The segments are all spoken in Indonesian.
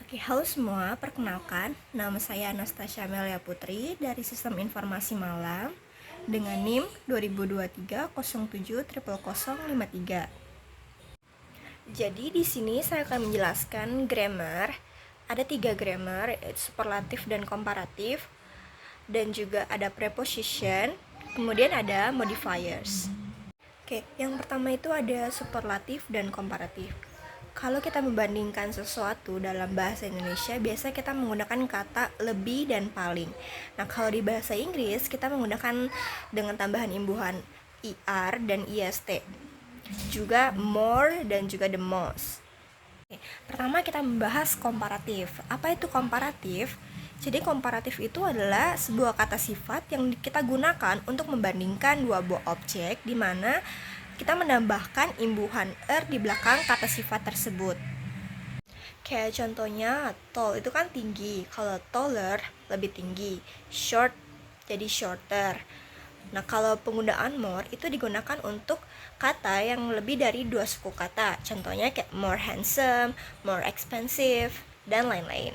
Oke, halo semua, perkenalkan, nama saya Anastasia Melia Putri dari Sistem Informasi Malang dengan NIM 202307000053. Jadi di sini saya akan menjelaskan grammar. Ada 3 grammar, yaitu superlatif dan komparatif, dan juga ada preposition, kemudian ada modifiers. Oke, yang pertama itu ada superlatif dan komparatif. Kalau kita membandingkan sesuatu dalam bahasa Indonesia, biasa kita menggunakan kata lebih dan paling. Nah, kalau di bahasa Inggris, kita menggunakan dengan tambahan imbuhan er dan ist. Juga more dan juga the most. Oke, pertama kita membahas komparatif. Apa itu komparatif? Jadi komparatif itu adalah sebuah kata sifat yang kita gunakan untuk membandingkan dua buah objek di mana kita menambahkan imbuhan er di belakang kata sifat tersebut. Kayak contohnya, tall itu kan tinggi, kalau taller lebih tinggi, short jadi shorter. Nah, kalau penggunaan more itu digunakan untuk kata yang lebih dari 2 suku kata. Contohnya kayak more handsome, more expensive, dan lain-lain.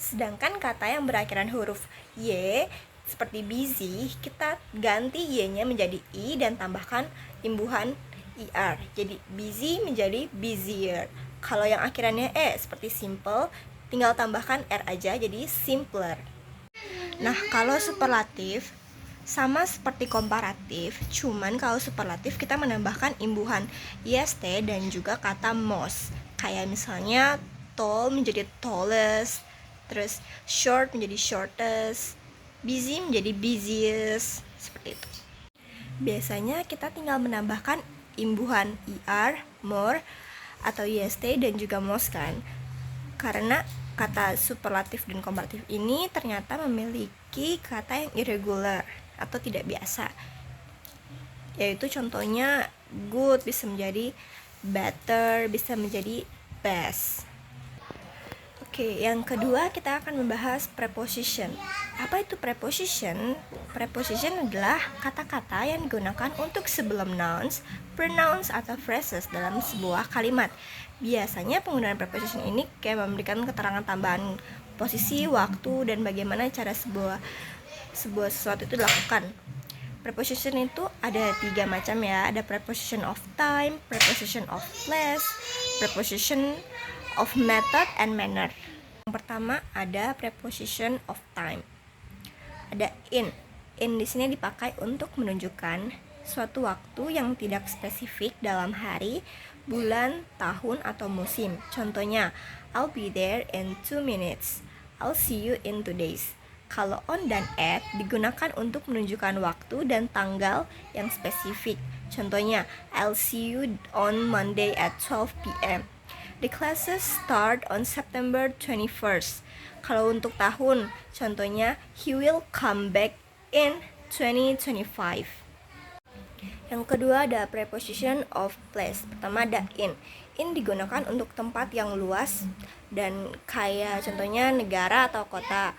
Sedangkan kata yang berakhiran huruf y seperti busy, kita ganti y-nya menjadi i dan tambahkan imbuhan er. Jadi busy menjadi busier. Kalau yang akhirannya seperti simple, tinggal tambahkan r aja jadi simpler. Nah, kalau superlatif sama seperti komparatif, cuman kalau superlatif kita menambahkan imbuhan ist dan juga kata most. Kayak misalnya tall menjadi tallest, terus short menjadi shortest, busy menjadi busiest, seperti itu. Biasanya kita tinggal menambahkan imbuhan er, more, atau ist dan juga most kan. Karena kata superlatif dan komparatif ini ternyata memiliki kata yang irregular atau tidak biasa. Yaitu contohnya good bisa menjadi better, bisa menjadi best. Oke, yang kedua kita akan membahas preposition. Apa itu preposition? Preposition adalah kata-kata yang digunakan untuk sebelum nouns, pronouns, atau phrases dalam sebuah kalimat. Biasanya penggunaan preposition ini kayak memberikan keterangan tambahan posisi, waktu, dan bagaimana cara sebuah sesuatu itu dilakukan. Preposition itu ada 3 macam ya. Ada preposition of time, preposition of place, preposition of method and manner. Yang pertama ada preposition of time. Ada in. In di sini dipakai untuk menunjukkan suatu waktu yang tidak spesifik dalam hari, bulan, tahun, atau musim. Contohnya, I'll be there in 2 minutes. I'll see you in 2 days. Kalau on dan at digunakan untuk menunjukkan waktu dan tanggal yang spesifik. Contohnya, I'll see you on Monday at 12 p.m. The classes start on September 21st. Kalau untuk tahun, contohnya, he will come back in 2025. Yang kedua ada preposition of place. Pertama ada in. In digunakan untuk tempat yang luas dan kayak contohnya negara atau kota.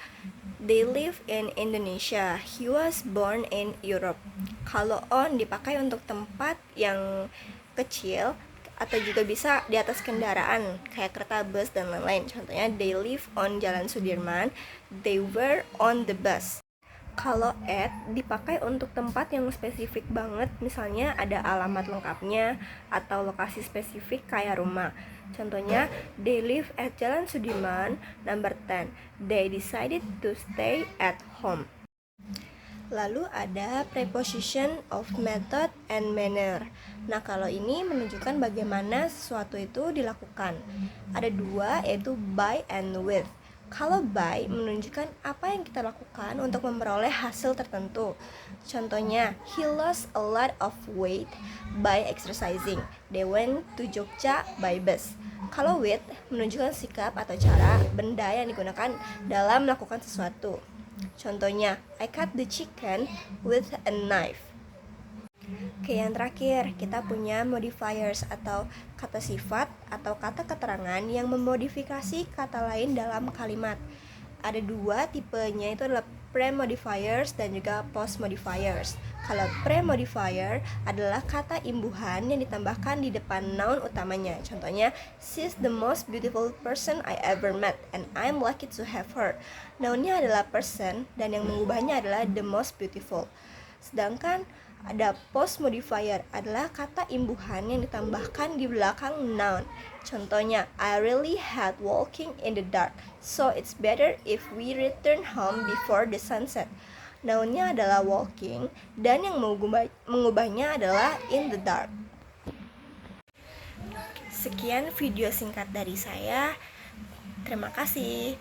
They live in Indonesia. He was born in Europe. Kalau on dipakai untuk tempat yang kecil atau juga bisa di atas kendaraan kayak kereta, bus, dan lain-lain. Contohnya they live on Jalan Sudirman. They were on the bus. Kalau at dipakai untuk tempat yang spesifik banget, misalnya ada alamat lengkapnya atau lokasi spesifik kayak rumah. Contohnya, they live at Jalan Sudirman number 10. They decided to stay at home. Lalu ada preposition of method and manner. Nah, kalau ini menunjukkan bagaimana sesuatu itu dilakukan. Ada 2, yaitu by and with. Kalau by menunjukkan apa yang kita lakukan untuk memperoleh hasil tertentu. Contohnya, he lost a lot of weight by exercising. They went to Jogja by bus. Kalau with menunjukkan sikap atau cara benda yang digunakan dalam melakukan sesuatu. Contohnya, I cut the chicken with a knife. Oke, yang terakhir kita punya modifiers atau kata sifat atau kata keterangan yang memodifikasi kata lain dalam kalimat. Ada 2 tipenya, itu adalah pre-modifiers dan juga post-modifiers. Kalau pre-modifier adalah kata imbuhan yang ditambahkan di depan noun utamanya. Contohnya, she's the most beautiful person I ever met and I'm lucky to have her. Nounnya adalah person dan yang mengubahnya adalah the most beautiful. Sedangkan ada post modifier adalah kata imbuhan yang ditambahkan di belakang noun. Contohnya, I really hate walking in the dark, so it's better if we return home before the sunset. Nounnya adalah walking dan yang mengubahnya adalah in the dark. Sekian video singkat dari saya. Terima kasih.